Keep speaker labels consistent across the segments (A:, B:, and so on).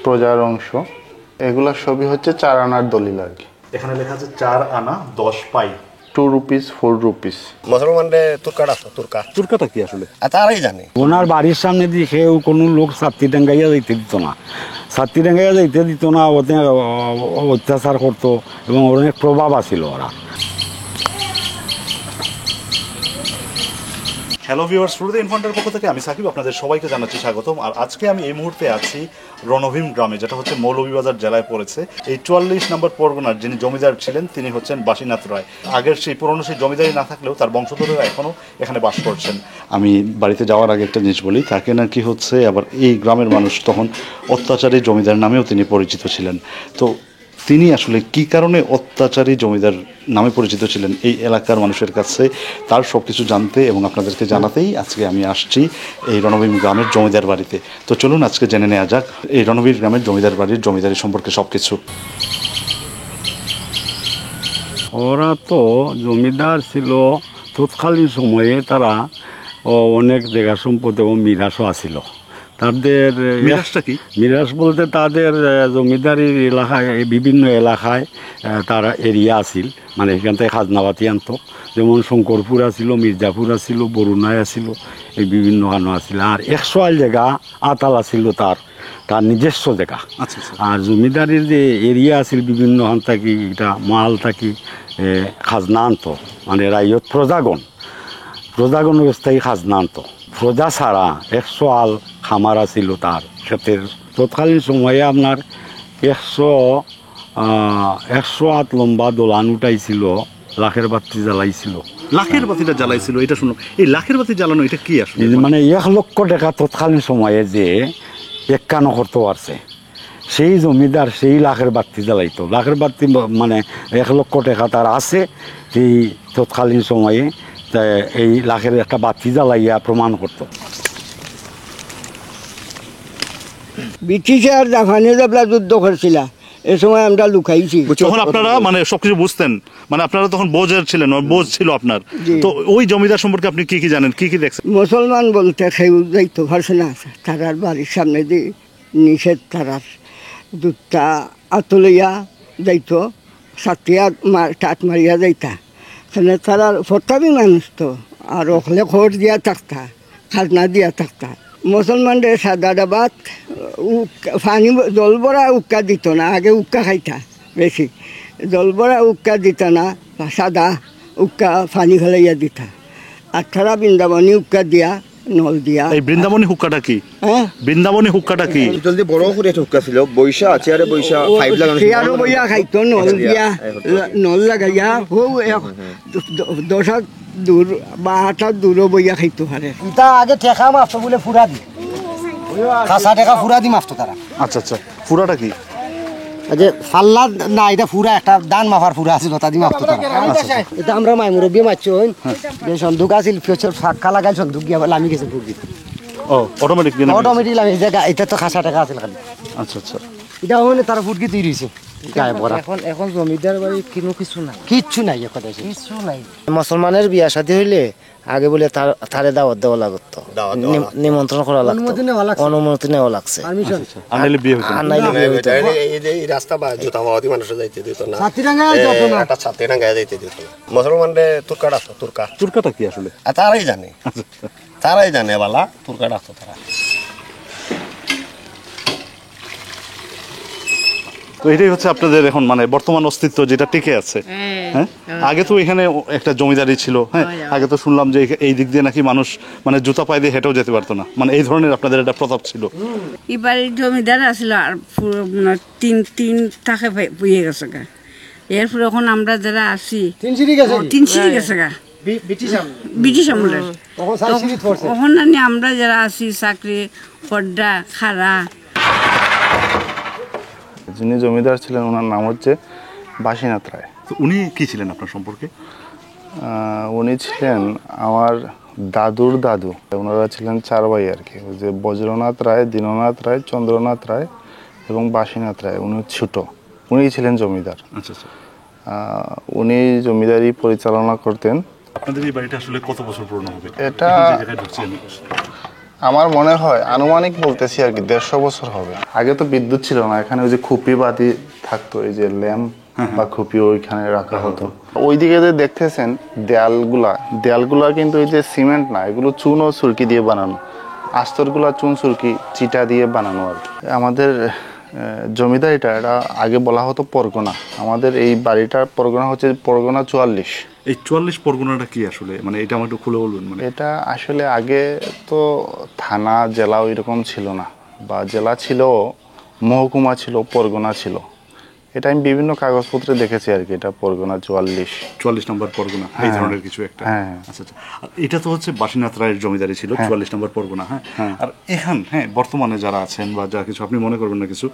A: প্রজার অংশ। এগুলা সবই হচ্ছে 4 আনার দলিল আর কি।
B: এখানে লেখা আছে 4 আনা 10 পাই,
A: 2 রুপিস 4 রুপিস।
C: মুসলমানদের তুর্কাটা আছে,
B: তুর্কাটা কি আসলে?
C: তারাই জানে।
D: ওনার বাড়ির সামনে দিয়ে কেউ কোনো লোক ছাত্রী ডাঙ্গাইয়া যাইতে দিত না, ছাত্রী ডাঙ্গাইয়া যাইতে দিত না, ওতে অত্যাচার করতো এবং অনেক প্রভাব আছিল ওরা।
B: হ্যালো ভিউয়ার্স, শুরুতে ইনফন্টের পক্ষ থেকে আমি সাকিব আপনাদের সবাইকে জানাচ্ছি স্বাগতম। আর আজকে আমি এই মুহূর্তে আছি রণভীম গ্রামে, যেটা হচ্ছে মৌলভীবাজার জেলায় পড়েছে। এই 44 নম্বর পরগনার যিনি জমিদার ছিলেন তিনি হচ্ছেন বাসীনাথ রায়। আগের সেই পুরনো সেই জমিদারি না থাকলেও তার বংশধরেরা এখনও এখানে বাস করছেন। আমি বাড়িতে যাওয়ার আগে একটা জিনিস বলি, তাকে নাকি হচ্ছে আবার এই গ্রামের মানুষ তখন অত্যাচারী জমিদার নামেও তিনি পরিচিত ছিলেন। তো তিনি আসলে কি কারণে অত্যাচারী জমিদার নামে পরিচিত ছিলেন এই এলাকার মানুষের কাছে, তার সব কিছু জানতে এবং আপনাদেরকে জানাতেই আজকে আমি আসছি এই রণভীম গ্রামের জমিদার বাড়িতে। তো চলুন আজকে জেনে নেওয়া যাক এই রণভীম গ্রামের জমিদার বাড়ির জমিদারি সম্পর্কে সব কিছু।
D: ওরা তো জমিদার ছিল তৎকালীন সময়ে, তারা অনেক জায়গা সম্পদ এবং মিরাসও আছিল তাদের।
B: মিরাসটা কি?
D: মিরাস বলতে তাদের জমিদারির এলাকায় বিভিন্ন এলাকায় তার এরিয়া আছিল, মানে এখান থেকে খাজনাবাতি আনত। যেমন শঙ্করপুর আছিল, মির্জাপুর আছিল, বরুণায় আছিল, এই বিভিন্ন খানো আছিল। আর 100 জায়গা আতাল আছিল তার নিজস্ব জায়গা। আর জমিদারির যে এরিয়া আছিল বিভিন্ন খান থাকি এটা মাল থাকি খাজনা আনত, মানে রাইয়ত প্রজাগণ অবস্থায় খাজনা আনত। প্রজা ছাড়া 100 আল খামার আছিল তার ক্ষেতের। তৎকালীন সময়ে আপনার 100 হাত লম্বা দোলান উঠাইছিল, লাখের বাতি জ্বালাইছিল।
B: লাখের বাতিটা জ্বালাইছিল, এটা শুনো, এই লাখের বাতি জ্বালানো এটা কি আসলে?
D: মানে 1 লক্ষ টাকা তৎকালীন সময়ে যে একান্ন করতে পারছে সেই জমিদার সেই লাখের বাতি জ্বালাইতো। লাখের বাতি মানে 1 লক্ষ টাকা তার আছে এই তৎকালীন সময়ে, এই লাখের একটা বাতি জ্বালাইয়া প্রমাণ করত।
E: ব্রিটিশ আর জাপানি যাবলা যুদ্ধ করছিল, এই সময় আমরা লুকাইছি।
B: যখন আপনারা মানে সবকিছু বুঝতেন, মানে আপনারা তখন বোঝের ছিলেন, বোঝ ছিল আপনার, তো ওই জমিদার সম্পর্কে আপনি কি কি জানেন, কি কি দেখছেন?
E: মুসলমান বলতে কেউ যাইতো পারছে না, তারার বাড়ির সামনে দিয়ে নিষেধ, তারার দুধটা আতলিয়া যাইতো, সাতিয়া টাট মারিয়া যাইতা। তারা ফটাবি মানুষ তো, আর ওখলে খোঁজ দিয়া থাকতা, খাজনা দিয়া থাকতা। মুসলমানদের সাদা ডাবাত পানি জল ভরা উক্কা দিত না, আগে উক্কা খাইতা বেশি, জল ভরা উক্কা দিত না, সাদা উক্কা পানি ফেলাইয়া দিতা। আর তারা বৃন্দাবনী উক্কা দিয়া নল দিয়া।
B: এই বৃন্দাবনী হুক্কাটা কি? হ্যাঁ, বৃন্দাবনী হুক্কাটা কি?
C: জলদি বড় করে হুক্কা ছিল, বৈশা চেয়ারে বৈশা 5 লাগানো,
E: চেয়ারে বইয়া খাইতো, নল দিয়া নল লাগাইয়া হো 10 হাত দূর বা 8 হাত দূরও বইয়া খাইতো পারে।
F: তা আগে ঠেকা মাফতো বলে ফুরা দি, কাঁচা ঠেকা ফুরা দি মাফতো তারা।
B: আচ্ছা আচ্ছা, ফুরাটা কি?
F: যে ফাল্লা না, এটা ফুরা একটা দান মাফার ফুরা আছিল, তা দি মাফতো তারা। এটা আমরা মাই মুরব্বী মারছো, যে সন্দুক আছিল ফিউচার ফাঁকা লাগাই সন্দুক গিয়া লামি গেছে ফুর দিতে।
B: ও অটোমেটিক
F: লামি, এটা তো কাঁচা ঠেকা আছিল খালি।
B: আচ্ছা আচ্ছা,
F: এটা হলে তারা ফুটকি তৈরি হয়েছে। এখন জমিদার বাড়ি কিচ্ছু নাই, কিচ্ছু নাই, কিচ্ছু নাই। মুসলমানের বিয়া শাদী হইলে আগে বলে তারে দাওয়াত দেওয়া লাগতো, নিমন্ত্রণ করা লাগতো, অনুমতি নেওয়া লাগছে।
C: মুসলমানদের তুর্কাটা
B: কি আসলে?
C: তারাই জানে বালা তুর্কাটা আছে তারা।
B: তো এটাই হচ্ছে আপনাদের এখন মানে বর্তমান অস্তিত্ব যেটা টিকে আছে। হ্যাঁ, আগে তো এখানে একটা জমিদারি ছিল। হ্যাঁ, আগে তো শুনলাম যে এই দিক দিয়ে নাকি মানুষ মানে জুতা পায়ে দিয়ে হেঁটেও যেতে পারতো না, মানে এই ধরনের আপনাদের একটা প্রতাপ ছিল।
G: এবারে জমিদার আসছিল আর তিন টাকা পেয়ে গেছে গা। এরপর এখন আমরা যারা আছি 3 সিঁড়ি গেছে গা ব্রিটিশ আমলের। তখন আমরা যারা আছি চাকরি পর্দা খাড়া।
A: যিনি জমিদার ছিলেন ওনার নাম হচ্ছে বাসীনাথ রায়।
B: উনি কি ছিলেন আপনার সম্পর্কে?
A: উনি ছিলেন আমার দাদুর দাদু। ওনারা ছিলেন 4 ভাই আর কি, যে বজ্রনাথ রায়, দীননাথ রায়, চন্দ্রনাথ রায় এবং বাসীনাথ রায়। উনি ছোট, উনি ছিলেন জমিদার।
B: আচ্ছা আচ্ছা,
A: উনি জমিদারি পরিচালনা করতেন।
B: আপনাদের এই বাড়িটা আসলে কত বছর পুরনো হবে?
A: এটা আমার মনে হয় আনুমানিক বলতেছি আর কি 150 বছর হবে। আগে তো বিদ্যুৎ ছিল না, এখানে ওই যে খুপি বাতি থাকতো, এই যে ল্যাম্প বা খুপি ওইখানে রাখা হতো। ওইদিকে যে দেখতেছেন দেয়ালগুলা কিন্তু এই যে সিমেন্ট না, এগুলো চুন ও সুরকি দিয়ে বানানো। আস্তরগুলা চুন সুরকি চিটা দিয়ে বানানো আর কি। আমাদের জমিদারিটা এটা আগে বলা হতো পরগনা। আমাদের এই বাড়িটার পরগনা হচ্ছে পরগনা 44।
B: এই 44 পরগনাটা কি আসলে, মানে এটা আমার একটু খুলে বলবেন। মানে
A: এটা আসলে আগে তো থানা জেলা ওইরকম ছিল না, বা জেলা ছিল, মহকুমা ছিল, পরগনা ছিল। এটা আমি বিভিন্ন কাগজপত্রে দেখেছি আর কি, এটা পরগনা
B: 44 নম্বর পরগনা এই ধরনের কিছু একটা।
A: হ্যাঁ।
B: আচ্ছা আচ্ছা। আর এটা তো হচ্ছে বাসীনাথ রায়ের জমিদারি ছিল 44 নম্বর পরগনা। হ্যাঁ। আর এখান বর্তমানে যারা আছেন বা যা কিছু আপনি মনে করবেন না কিছু,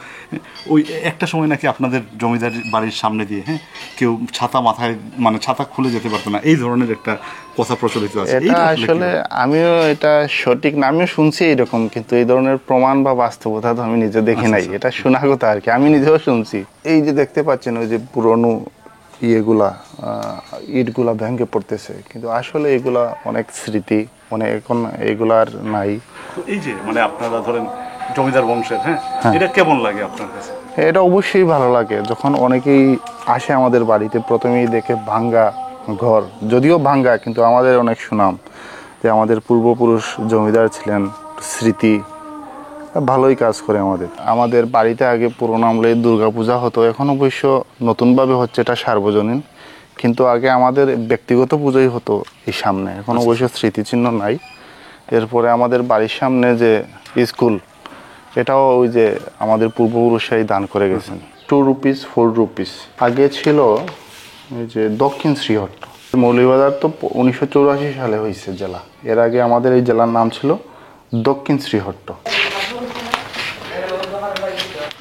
B: ওই একটা সময় নাকি আপনাদের জমিদারি বাড়ির সামনে দিয়ে কেউ ছাতা মাথায়, মানে ছাতা খুলে যেতে পারতো না, এই ধরনের একটা কথা প্রচলিত আছে।
A: এটা আসলে আমিও এটা সঠিক না, আমিও শুনছি এরকম, কিন্তু এই ধরনের প্রমাণ বা বাস্তবতা তো আমি নিজে দেখি নাই। এটা শোনা কথা আর কি, আমি নিজেও শুনছি। এই যে দেখতে পাচ্ছেন ওই যে পুরনো ইটগুলা ভেঙে পড়তেছে, কিন্তু আসলে এগুলা অনেক স্মৃতি, মানে এখন এগুলা আর নাই।
B: এই যে মানে আপনারা ধরেন জমিদার বংশের, এটা কেমন লাগে আপনার কাছে?
A: এটা অবশ্যই ভালো লাগে, যখন অনেকেই আসে আমাদের বাড়িতে প্রথমেই দেখে ভাঙ্গা ঘর, যদিও ভাঙ্গা কিন্তু আমাদের অনেক সুনাম যে আমাদের পূর্বপুরুষ জমিদার ছিলেন, স্মৃতি ভালোই কাজ করে আমাদের বাড়িতে। আগে পুরোনো আমলে দুর্গাপূজা হতো, এখন অবশ্য নতুনভাবে হচ্ছে এটা সার্বজনীন, কিন্তু আগে আমাদের ব্যক্তিগত পুজোই হতো এই সামনে, এখন অবশ্য স্মৃতিচিহ্ন নাই। এরপরে আমাদের বাড়ির সামনে যে স্কুল, এটাও ওই যে আমাদের পূর্বপুরুষরাই দান করে গেছেন। 2 রুপিস 4 রুপিস আগে ছিল এই যে দক্ষিণ শ্রীহট্ট। মৌলভীবাজার তো 1984 সালে হয়েছে জেলা, এর আগে আমাদের এই জেলার নাম ছিল দক্ষিণ শ্রীহট্ট।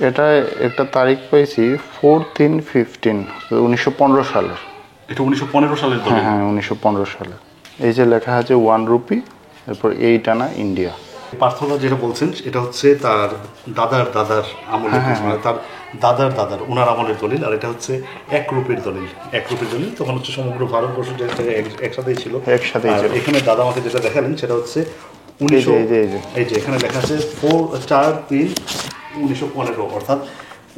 A: এটা একটা তারিখ পেয়েছি 4/3/15, 1915 সালের।
B: এটা 1915 সালের দলিল।
A: হ্যাঁ 1915 সালে। এই যে লেখা আছে 1 রুপি, এরপর 8 আনা ইন্ডিয়া।
B: পার্থদা যেটা বলছেন এটা হচ্ছে তার দাদার আমলের, মানে তার দাদার ওনার আমলের দলিল। আর এটা হচ্ছে 1 রুপির দলিল। 1 রুপির দলিল তখন হচ্ছে সমগ্র ভারতবর্ষ একসাথেই ছিল। এখানে দাদা আমাকে যেটা দেখালেন সেটা হচ্ছে 1900, এই যে এখানে লেখা আছে 4/3/1915, অর্থাৎ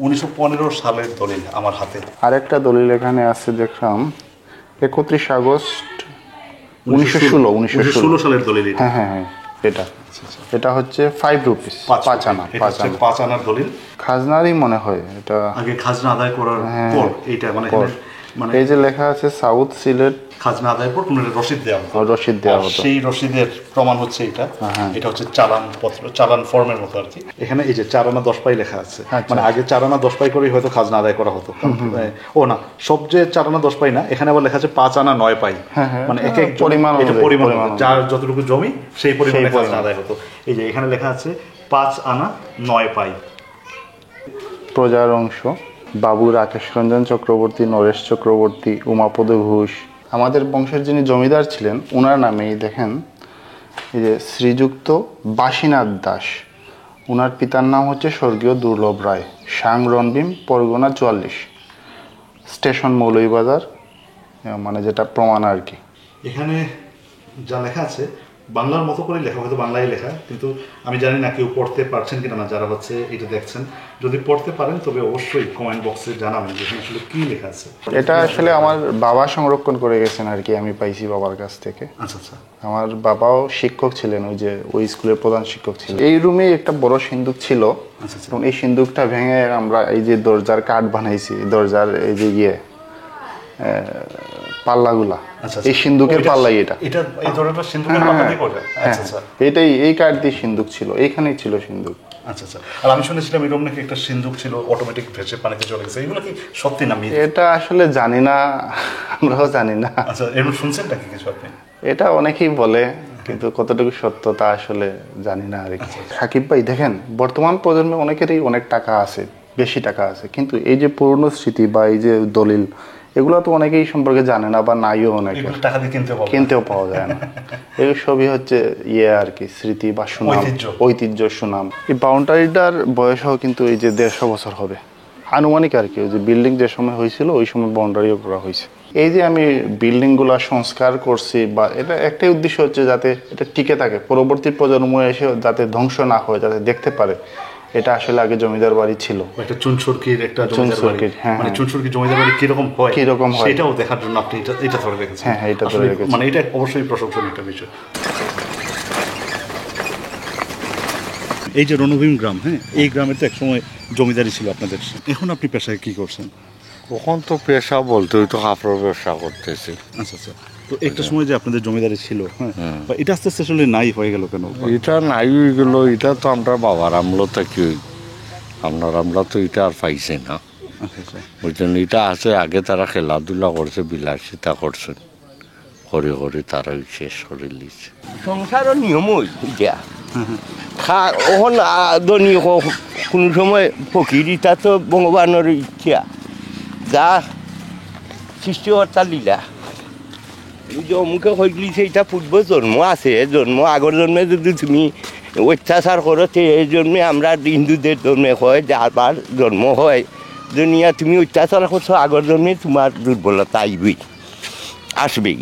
B: 1915 সালের দলিল আমার হাতে।
A: আরেকটা দলিল এখানে আছে দেখলাম 31 আগস্ট 1916
B: সালের দলিল।
A: হ্যাঁ এটা হচ্ছে 5 রুপিস, 5 আনা।
B: 5 আনার দলিল,
A: খাজনারই মনে হয় এটা,
B: আগে খাজনা আদায় করার পর এইটা মানে
A: এই যে লেখা আছে সাউথ সিলেট
B: খাজনা আদায়ের পর পুনরায় রসিদ দেওয়া হতো। সেই রসিদের প্রমাণ হচ্ছে এটা হচ্ছে চালান ফর্মের মতো আর কি। এখানে এই যে 4 আনা 10 পাই লেখা আছে, মানে আগে 4 আনা 10 পাই করেই হয়তো খাজনা আদায় করা হতো। ও না, সব যে 4 আনা 10 পাই না, এখানে আবার লেখা আছে 5 আনা 9 পাই, মানে এক এক পরিমাণ, যার যতটুকু জমি সেই পরিমাণে খাজনা আদায় হতো। এই যে এখানে লেখা আছে 5 আনা 9 পাই।
A: প্রজার অংশ বাবু রাকেশ রঞ্জন চক্রবর্তী, নরেশ চক্রবর্তী, উমাপদ ঘোষ। আমাদের বংশের যিনি জমিদার ছিলেন ওনার নামেই দেখেন এই যে শ্রীযুক্ত বাসীনাথ দাস। ওনার পিতার নাম হচ্ছে স্বর্গীয় দুর্লভ রায়, সাং রণভীম, পরগনা 44, স্টেশন মৌলভীবাজার, মানে যেটা প্রমাণ আর কি।
B: এখানে যা লেখা আছে বাংলার মতো করে লেখা, হয়তো বাংলায় লেখা, কিন্তু আমি জানি না কেউ পড়তে পারছেন কিনা না যারা হচ্ছে এটা দেখছেন। যদি পড়তে পারেন তবে অবশ্যই কমেন্ট বক্সে জানাবেন যে আসলে কি লেখা আছে।
A: এটা আসলে আমার বাবা সংরক্ষণ করে গেছেন আর কি, আমি পাইছি বাবার কাছ থেকে।
B: আচ্ছা।
A: আমার বাবাও শিক্ষক ছিলেন, ওই স্কুলের প্রধান শিক্ষক ছিলেন। এই রুমে একটা বড় সিন্দুক ছিল, এবং এই সিন্দুকটা ভেঙে আমরা এই যে দরজার কাঠ বানাইছি, দরজার এই যে পাল্লাগুলা, এই সিন্দুকের পাল্লাই এটা এটাই, এই কাঠ দিয়ে সিন্দুক ছিল, এইখানেই ছিল সিন্দুক।
B: আচ্ছা। আর আমি শুনেছিলাম এরকম নাকি একটা সিন্দুক ছিল অটোমেটিক ভেসে পানিতে চলে গেছে, এগুলো কি সত্যি না?
A: এটা আসলে জানি না, আমরাও জানি না।
B: আচ্ছা, এরকম শুনছেন নাকি কিছু আপনি?
A: এটা অনেকেই বলে, কিন্তু কতটুকু সত্য তা আসলে জানি না আর কি। সাকিব ভাই দেখেন, বর্তমান প্রজন্মে অনেকেরই অনেক টাকা আছে, বেশি টাকা আছে, কিন্তু এই যে পুরনো স্মৃতি বা এই যে দলিল, এগুলো তো অনেকেই সম্পর্কে জানে না বা নাইও, অনেকে কিনতেও পাওয়া যায় না। এগুলো সবই হচ্ছে আর কি স্মৃতি বা সুনাম, ঐতিহ্য, সুনাম। এই বাউন্ডারিটার বয়সও কিন্তু এই যে 150 বছর হবে আনুমানিক আর কি। ওই যে বিল্ডিং যে সময় হয়েছিল ওই সময় বাউন্ডারিও করা হয়েছে। এই যে আমি বিল্ডিংগুলো সংস্কার করছি বা এটা একটাই উদ্দেশ্য হচ্ছে যাতে এটা টিকে থাকে, পরবর্তী প্রজন্ম এসে যাতে ধ্বংস না হয়, যাতে দেখতে পারে এটা আসলে আগে জমিদার বাড়ি ছিল।
B: একটা চুনসুরকির একটা জমিদার বাড়ি,
A: চুনসুরকির, হ্যাঁ,
B: মানে
A: হ্যাঁ।
B: চুনসুরকির জমিদার বাড়ি কিরকম হয়
A: কিরকম হয়।
B: সেটাও দেখার জন্য আপনি এটা ধরে রেখেছেন।
A: হ্যাঁ, এটা ধরে
B: আসলে
A: রেখেছি।
B: মানে এটা অবশ্যই প্রশংসনীয় একটা বিষয়। এই যে রণভীম গ্রাম, হ্যাঁ, এই গ্রামে তো একসময় জমিদারি ছিল আপনাদের। এখন আপনি পেশায় কি করছেন?
H: কখন তো পেশা বলতে ওই তো কাপড় ব্যবসা করতেছি।
B: আচ্ছা আচ্ছা। তো একটা সময় যে আপনাদের জমিদারি ছিল, হ্যাঁ, বা এটা আস্তে আস্তে আসলে নাই হয়ে গেল কেন?
H: এটা নাই হয়ে গেল, এটা তো আমরা বাবার আমলো থাকি আমরা তো এটা আর পাইছি না।
B: আচ্ছা আচ্ছা।
H: বুঝছেন, এটা আছে আগে তারা খেলাধুলা করছে, বিলাসিতা করছে, করে করে তারা শেষ করে লিছে।
C: সংসারের নিয়ম দিয়া ওখান ধনী কোনো সময় ফকির ইটা তো ভগবানের ইচ্ছা, যা সৃষ্টিকর্তা লীলা। যে অমুকে হইলি সেইটা পূর্ব জন্ম আছে, জন্ম আগের জন্মে যদি তুমি অত্যাচার করো এই জন্মে আমরা হিন্দুদের জন্মে হয় যাবার জন্ম হয় দুনিয়া তুমি অত্যাচার করছো আগের জন্মে তোমার দুর্বলতা আসবেই।